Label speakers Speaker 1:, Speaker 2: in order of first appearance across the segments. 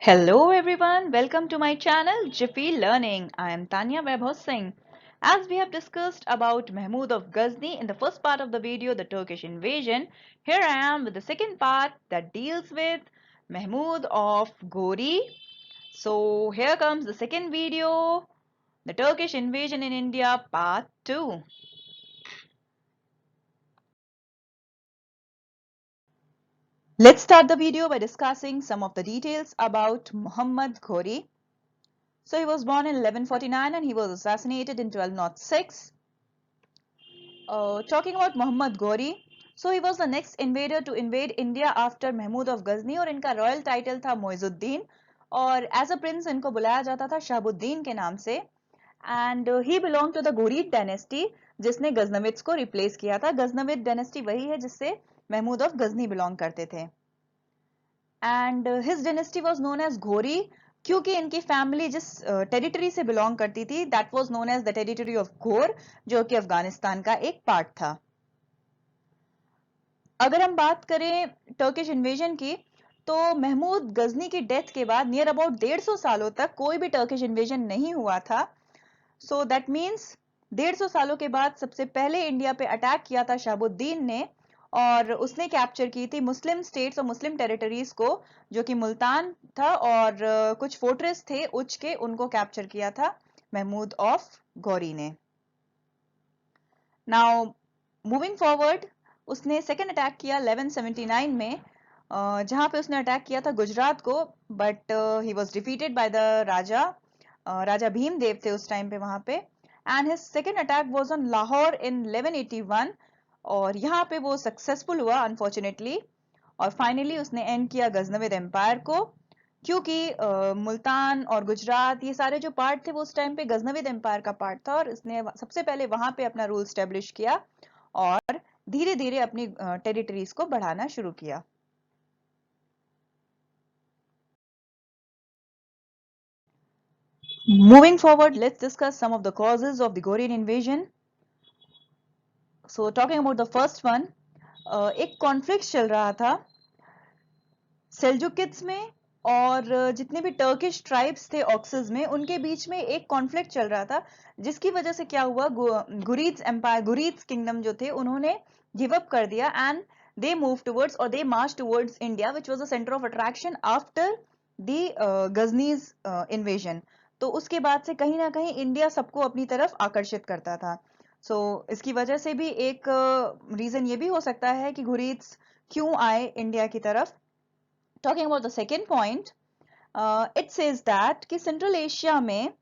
Speaker 1: Hello everyone, welcome to my channel Jiffy Learning. I am Tanya Vaibhav Singh. As we have discussed about Mahmud of Ghazni in the first part of the video, the Turkish invasion, here I am with the second part that deals with Mahmud of Ghori. So here comes the second video, the Turkish invasion in India part 2. Let's start the video by discussing some of the details about Muhammad Ghori. So he was born in 1149 and he was assassinated in 1206. Talking about Muhammad Ghori, so he was the next invader to invade India after Mahmud of Ghazni और इनका royal title था मोइजुद्दीन और as a prince इनको बुलाया जाता था शहाबुद्दीन के नाम से and he belong to the Ghurid dynasty जिसने गजनविद्स को रिप्लेस किया था। गजनविद डायनेस्टी वही है जिससे महमूद ऑफ गजनी बिलोंग करते थे and his dynasty was known as Ghori क्योंकि इनकी फैमिली जिस टेरिटरी से बिलोंग करती थी that was known as the territory of Ghor जो कि अफगानिस्तान का एक पार्ट था। अगर हम बात करें टर्किश इन्वेजन की तो महमूद गजनी की डेथ के बाद नियर अबाउट 150 सालों तक कोई भी टर्किश इन्वेजन नहीं हुआ था। सो दैट मीन्स 150 सालों के बाद सबसे पहले इंडिया पे अटैक किया था शहाबुद्दीन ने और उसने कैप्चर की थी मुस्लिम स्टेट्स और मुस्लिम टेरिटरीज को जो कि मुल्तान था और कुछ फोर्ट्रेस थे उच के उनको कैप्चर किया था महमूद ऑफ गौरी ने। नाउ मूविंग फॉरवर्ड उसने सेकेंड अटैक किया 1179 में जहां पे उसने अटैक किया था गुजरात को but he was defeated by the Raja Bhimdev थे उस टाइम पे वहां पे and his second attack was on Lahore in 1181 और यहाँ पे वो सक्सेसफुल हुआ अनफॉर्चुनेटली और फाइनली उसने एंड किया गजनविद एम्पायर को क्योंकि मुल्तान और गुजरात ये सारे जो पार्ट थे वो उस टाइम पे गजनविद एम्पायर का पार्ट था और इसने सबसे पहले वहां पे अपना रूल स्टेब्लिश किया और धीरे धीरे अपनी टेरिटरीज को बढ़ाना शुरू किया। Moving forward, let's discuss some of the causes of the Ghorian invasion. So talking about the first one, एक कॉन्फ्लिक्ट चल रहा था सेल्जुकिड्स में और जितने भी टर्किश ट्राइब्स थे ऑक्सेस में उनके बीच में एक कॉन्फ्लिक्ट चल रहा था जिसकी वजह से क्या हुआ गुरीद्स एम्पायर गुरीद्स किंगडम जो थे उन्होंने गिव अप कर दिया एंड दे मूव टुवर्ड्स और they march towards India which was the centre of attraction after the Ghazni's invasion. तो उसके बाद से कहीं ना कहीं इंडिया सबको अपनी तरफ आकर्षित करता था। सो इसकी वजह से भी एक रीजन ये भी हो सकता है कि घुरीद्स क्यों आए इंडिया की तरफ। Talking about the second point, it says that कि सेंट्रल एशिया में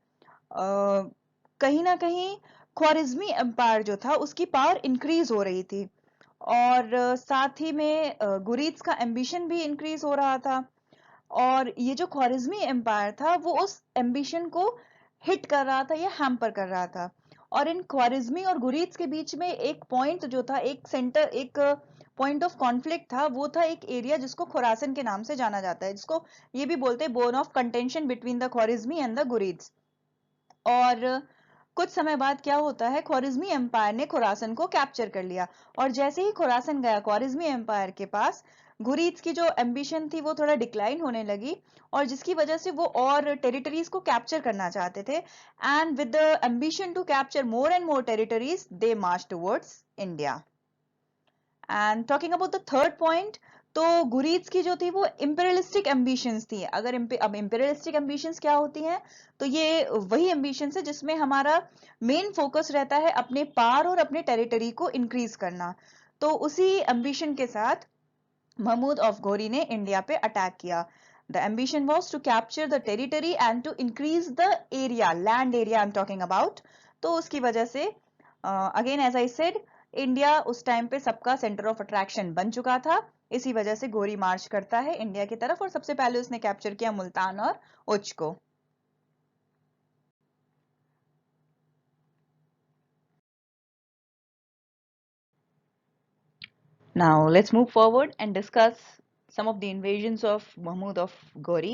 Speaker 1: कहीं ना कहीं ख्वारिज्मी एम्पायर जो था उसकी पावर इंक्रीज हो रही थी और साथ ही में गुरीद्स का एम्बिशन भी इंक्रीज हो रहा था और ये जो ख्वारिज्मी एम्पायर था वो उस एम्बिशन को हिट कर रहा था या हैम्पर कर रहा था और इन ख्वारिज्मी और गुरीद्स के बीच में एक पॉइंट जो था एक सेंटर एक पॉइंट ऑफ कॉन्फ्लिक्ट था वो था एक एरिया जिसको खुरासन के नाम से जाना जाता है जिसको ये भी बोलते हैं bone of contention between the Khwarizmi and the Ghurids. और कुछ समय बाद क्या होता है ख्वारिज्मी एम्पायर ने खुरासन को कैप्चर कर लिया और जैसे ही खुरासन गया ख्वारिज्मी एम्पायर के पास गुरीद्स की जो एम्बिशन थी वो थोड़ा डिक्लाइन होने लगी और जिसकी वजह से वो और टेरिटरीज को कैप्चर करना चाहते थे and with the ambition to capture more and more territories they march towards India. And talking about the third point तो गुरीद्स की जो थी वो इंपेरियलिस्टिक एम्बिशंस थी। अगर अब इंपेरियलिस्टिक एम्बिशंस क्या होती हैं तो ये वही एम्बिशंस है जिसमें हमारा मेन फोकस रहता है अपने पार और अपने टेरिटरी को इंक्रीज करना। तो उसी एम्बिशन के साथ महमूद ऑफ घोरी ने इंडिया पे अटैक किया। The ambition was to capture the territory and to increase the area land area I am talking about. तो उसकी वजह से again as I said India उस टाइम पे सबका सेंटर ऑफ अट्रैक्शन बन चुका था इसी वजह से घोरी मार्च करता है इंडिया की तरफ और सबसे पहले उसने कैप्चर किया मुल्तान और उच को। Now let's move forward and discuss some of the invasions of Mahmud of Ghori.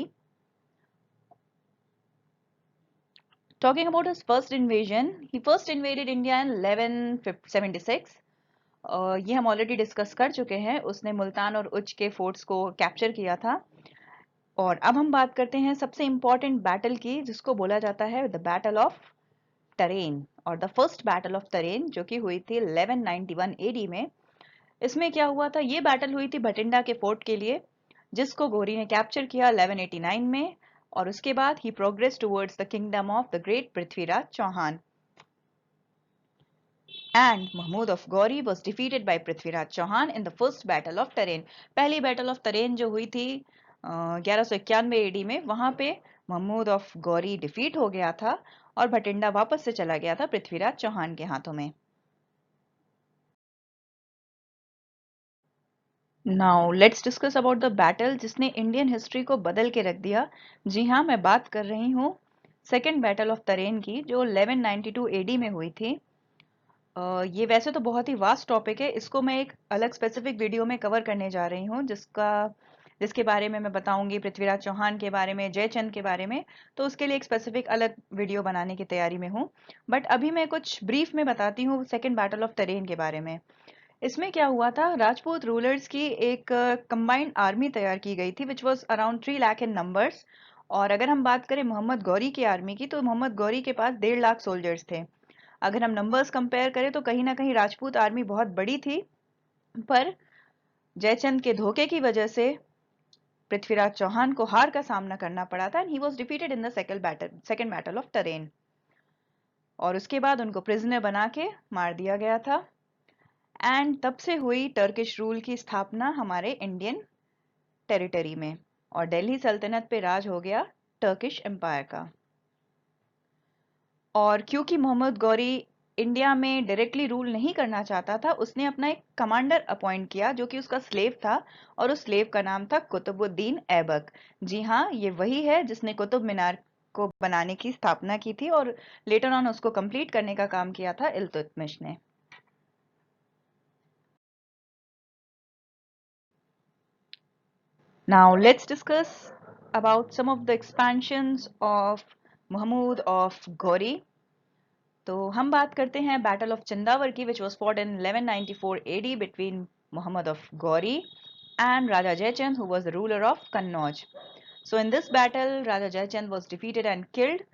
Speaker 1: Talking about his first invasion, he first invaded India in 1176. ये हम ऑलरेडी डिस्कस कर चुके हैं। उसने मुल्तान और उच के फोर्ट्स को कैप्चर किया था और अब हम बात करते हैं सबसे इंपॉर्टेंट बैटल की, जिसको बोला जाता है द बैटल ऑफ टरेन, और the first battle of Tarain, जो कि हुई थी 1191 एडी में। इसमें क्या हुआ था, ये बैटल हुई थी भटिंडा के फोर्ट के लिए, जिसको घोरी ने कैप्चर किया 1189 में, और उसके बाद ही progress towards the kingdom of the great Prithviraj Chauhan, and Mahmud of Ghori was defeated by Prithviraj Chauhan in the first battle of Tarain. पहली बैटल ऑफ टरेन जो हुई थी 1191 एडी में, वहां पे महमूद ऑफ गौरी डिफीट हो गया था और भटिंडा वापस से चला गया था पृथ्वीराज चौहान के हाथों में। Now let's discuss about the battle जिसने इंडियन हिस्ट्री को बदल के रख दिया। जी हाँ, मैं बात कर रही हूँ सेकेंड बैटल ऑफ तरेन की, जो 1192 एडी में हुई थी। ये वैसे तो बहुत ही वास्ट टॉपिक है, इसको मैं एक अलग स्पेसिफिक वीडियो में कवर करने जा रही हूँ, जिसके बारे में मैं बताऊंगी पृथ्वीराज चौहान के बारे में, जयचंद के बारे में। तो उसके लिए एक स्पेसिफिक अलग वीडियो बनाने की तैयारी में हूँ। बट अभी मैं कुछ ब्रीफ में बताती हूँ सेकेंड बैटल ऑफ तरेन के बारे में। इसमें क्या हुआ था, राजपूत रूलर्स की एक कंबाइंड आर्मी तैयार की गई थी which was around 3 lakh in numbers. और अगर हम बात करें मोहम्मद गौरी की आर्मी की, तो मोहम्मद गौरी के पास 1.5 लाख सोल्जर्स थे। अगर हम नंबर्स कंपेयर करें तो कहीं ना कहीं राजपूत आर्मी बहुत बड़ी थी, पर जयचंद के धोखे की वजह से पृथ्वीराज चौहान को हार का सामना करना पड़ा था, and he was defeated in the second battle of train. और उसके बाद उनको प्रिजनर बना के मार दिया गया था। एंड तब से हुई टर्किश रूल की स्थापना हमारे इंडियन टेरिटरी में, और दिल्ली सल्तनत पे राज हो गया टर्किश एम्पायर का। और क्योंकि मोहम्मद गौरी इंडिया में डायरेक्टली रूल नहीं करना चाहता था, उसने अपना एक कमांडर अपॉइंट किया जो कि उसका स्लेव था, और उस स्लेव का नाम था कुतुबुद्दीन ऐबक। जी हाँ, ये वही है जिसने कुतुब मीनार को बनाने की स्थापना की थी, और लेटर ऑन उसको कंप्लीट करने का काम किया था इल्तुतमिश ने। Now let's discuss about some of the expansions of Mahmud of Ghori. तो हम बात करते हैं बैटल ऑफ चंदावर की, which was fought in 1194 AD between Muhammad of Ghori and Raja Jayachand, who was the ruler of Kannauj. So in this battle, Raja Jayachand was defeated and killed.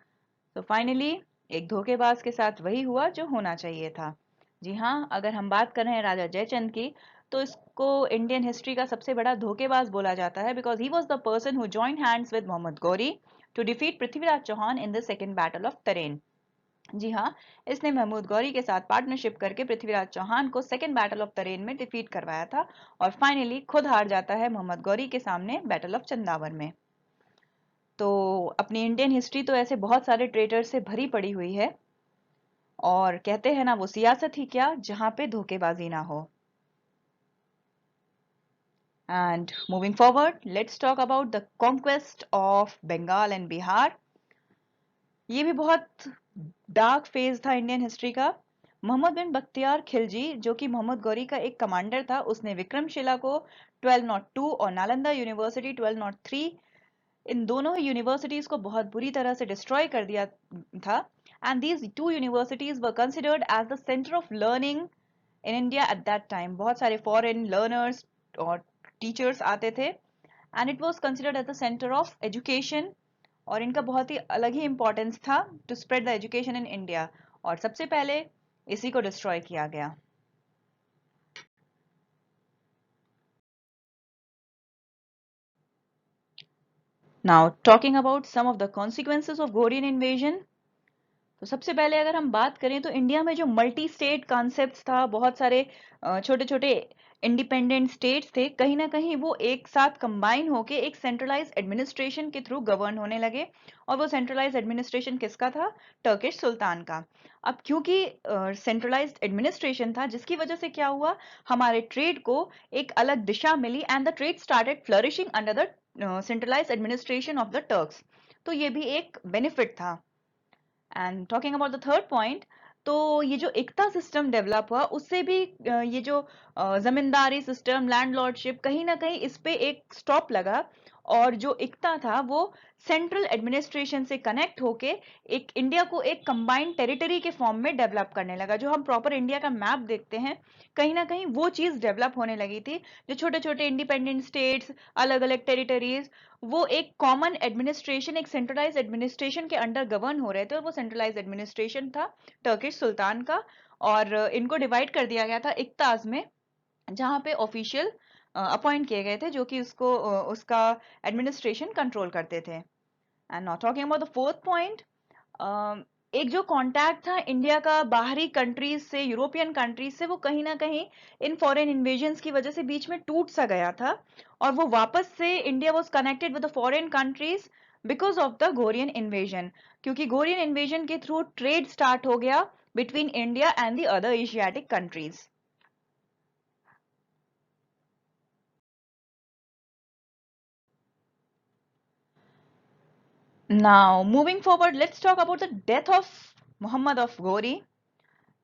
Speaker 1: So finally, एक धोखेबाज के साथ वही हुआ जो होना चाहिए था। जी हाँ, अगर हम बात कर रहे हैं राजा जयचंद की, तो इसको इंडियन हिस्ट्री का सबसे बड़ा धोखेबाज बोला जाता है, because he was the person who joined hands with Mohammad Ghori to defeat Prithviraj Chauhan in the second battle of Tarain. जी हाँ, इसने महमूद गौरी के साथ पार्टनरशिप करके पृथ्वीराज चौहान को सेकेंड बैटल ऑफ तरेन में डिफीट करवाया था, और फाइनली खुद हार जाता है मोहम्मद गौरी के सामने बैटल ऑफ चंदावर में। तो अपनी इंडियन हिस्ट्री तो ऐसे बहुत सारे ट्रेटर से भरी पड़ी हुई है, और कहते हैं ना, वो सियासत ही क्या जहां पे धोखेबाजी ना हो। And moving forward, let's talk about the conquest of Bengal and Bihar. ये भी बहुत डार्क फेज था इंडियन हिस्ट्री का। मोहम्मद बिन बख्तियार खिलजी, जो कि मोहम्मद गौरी का एक कमांडर था, उसने विक्रमशिला को 1202 और नालंदा यूनिवर्सिटी 1203, इन दोनों ही यूनिवर्सिटीज को बहुत बुरी तरह से डिस्ट्रॉय कर दिया था। And these two universities were considered as the centre of learning in India at that time. बहुत सारे फॉरेन लर्नर्स और टीचर्स आते थे, and it was considered as the centre of education, और इनका बहुत ही अलग ही इंपॉर्टेंस था to spread the education in India, और सबसे पहले इसी को डिस्ट्रॉय किया गया। Now talking about some of the consequences of Ghorian invasion. तो सबसे पहले अगर हम बात करें तो इंडिया में जो मल्टी स्टेट कॉन्सेप्ट था, बहुत सारे छोटे छोटे इंडिपेंडेंट स्टेट्स थे, कहीं ना कहीं वो एक साथ कंबाइन होके एक सेंट्रलाइज एडमिनिस्ट्रेशन के थ्रू गवर्न होने लगे। और वो सेंट्रलाइज एडमिनिस्ट्रेशन किसका था? टर्किश सुल्तान का। अब क्योंकि सेंट्रलाइज्ड एडमिनिस्ट्रेशन था, जिसकी वजह से क्या हुआ, हमारे ट्रेड को एक अलग दिशा मिली, and the trade started flourishing under the centralised administration of the Turks. तो ये भी एक बेनिफिट था। And talking about the third point, तो ये जो एकता सिस्टम डेवलप हुआ, उससे भी ये जो जमींदारी सिस्टम, लैंडलॉर्डशिप, कहीं ना कहीं इस पे एक स्टॉप लगा, और जो इक्ता था वो सेंट्रल एडमिनिस्ट्रेशन से कनेक्ट होके एक इंडिया को एक कंबाइंड टेरिटरी के फॉर्म में डेवलप करने लगा। जो हम प्रॉपर इंडिया का मैप देखते हैं, कहीं ना कहीं वो चीज डेवलप होने लगी थी। जो छोटे छोटे इंडिपेंडेंट स्टेट्स, अलग अलग टेरिटरीज, वो एक कॉमन एडमिनिस्ट्रेशन, एक सेंट्रलाइज एडमिनिस्ट्रेशन के अंडर गवर्न हो रहे थे, और वो सेंट्रलाइज एडमिनिस्ट्रेशन था टर्किश सुल्तान का। और इनको डिवाइड कर दिया गया था इक्ताज में, जहां पे ऑफिशियल अपॉइंट किए गए थे जो कि उसका एडमिनिस्ट्रेशन कंट्रोल करते थे। And not talking about the fourth point, एक जो कांटेक्ट था इंडिया का बाहरी कंट्रीज से, यूरोपियन कंट्रीज से, वो कहीं ना कहीं इन फॉरेन इन्वेजन्स की वजह से बीच में टूट सा गया था, और वो वापस से India was connected with the foreign countries because of the Ghorian invasion. क्योंकि गोरियन इन्वेजन के थ्रू ट्रेड स्टार्ट हो गया between India and the other Asiatic countries. Now, moving forward, let's talk about the death of Muhammad of Ghori.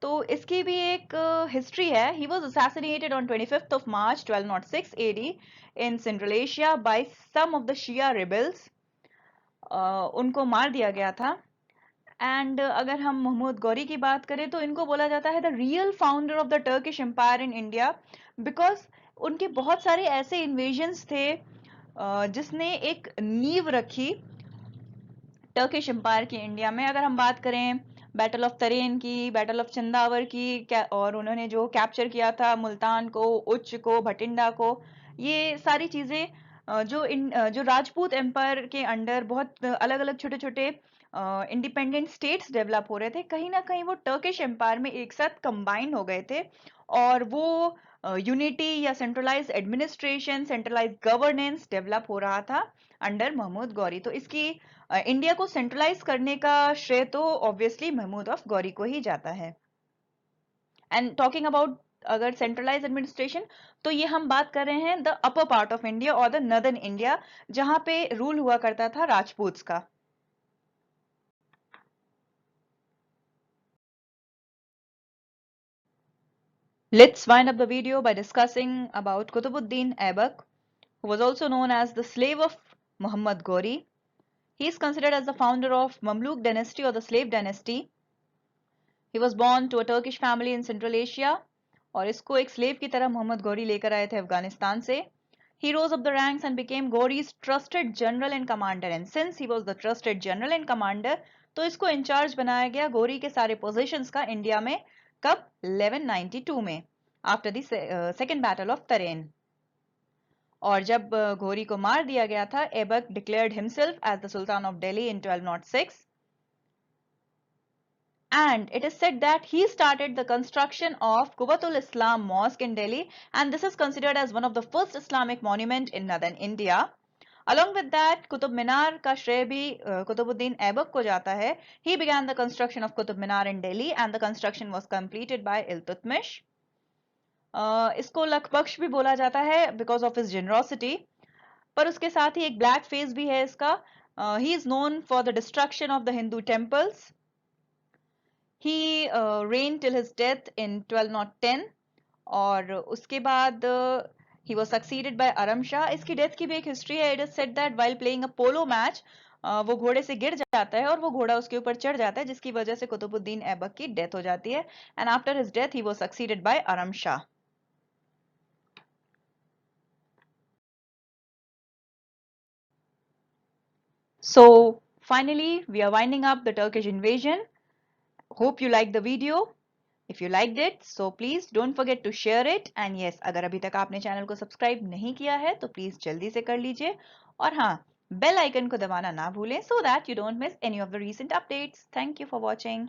Speaker 1: तो इसकी भी एक history है। He was assassinated on 25th of March 1206 AD in Central Asia by some of the Shia rebels. उनको मार दिया गया था। एंड अगर हम महमूद गौरी की बात करें तो इनको बोला जाता है the real founder of the Turkish empire in India, because उनके बहुत सारे ऐसे इन्वेजन्स थे जिसने एक नींव रखी टर्किश एम्पायर की इंडिया में। अगर हम बात करें बैटल ऑफ तरेन की, बैटल ऑफ चंदावर की, और उन्होंने जो कैप्चर किया था मुल्तान को, उच्च को, भटिंडा को, ये सारी चीजें जो राजपूत एम्पायर के अंडर बहुत अलग अलग छोटे छोटे इंडिपेंडेंट स्टेट्स डेवलप हो रहे थे, कहीं ना कहीं वो टर्किश एम्पायर में एक साथ कंबाइन हो गए थे, और वो यूनिटी या centralise administration, centralise governance develop हो रहा था अंडर महमूद गौरी। तो इसकी इंडिया को सेंट्रलाइज करने का श्रेय तो ऑब्वियसली महमूद ऑफ गौरी को ही जाता है। एंड टॉकिंग अबाउट अगर सेंट्रलाइज एडमिनिस्ट्रेशन, तो ये हम बात कर रहे हैं the upper part of India और द नर्दर्न इंडिया, जहां पे रूल हुआ करता था राजपूत्स का। Let's wind up the video by discussing about Qutbuddin Aibak, who was also known as the slave of Muhammad Ghori. He is considered as the founder of Mamluk dynasty or the slave dynasty. He was born to a Turkish family in Central Asia, और इसको एक slave की तरह मोहम्मद गौरी लेकर आए थे अफगानिस्तान से। He rose up the ranks and became Ghori's trusted general and commander. And since he was the trusted general and commander, तो इसको इंचार्ज बनाया गया गौरी के सारे पोजीशंस का इंडिया में। कब? 1192 में, after the second battle of Tarain. और जब घोरी को मार दिया गया था, Aibak declared himself as the sultan of Delhi in 1206, and it is said that he started the construction of Quwwatul Islam Mosque in Delhi, and this is considered as one of the first Islamic monument in northern India. Along with that, Qutub Minar का श्रेय भी कुतुबुद्दीन ऐबक को जाता है। He began the construction of Qutub Minar in Delhi and the construction was completed by Iltutmish. इसको लखबख्श भी बोला जाता है बिकॉज ऑफ हिज जेनरोसिटी, पर उसके साथ ही एक ब्लैक फेस भी है इसका। He is known for the destruction of the Hindu temples. He rain till his death in 1210, और उसके बाद he was succeeded by अरम Shah. इसकी डेथ की भी एक हिस्ट्री है। It is said that while playing a polo match, वो घोड़े से गिर जाता है और वो घोड़ा उसके ऊपर चढ़ जाता है, जिसकी वजह से कुतुबुद्दीन ऐबक की डेथ हो जाती है। And after his death he was succeeded by अरम Shah. So finally, we are winding up the Turkish invasion. Hope you liked the video. If you liked it, so please don't forget to share it. And yes, अगर अभी तक आपने channel को subscribe नहीं किया है तो please जल्दी से कर लीजिए, और हाँ, बेल आइकन को दबाना ना भूलें so that you don't miss any of the recent updates. Thank you for watching.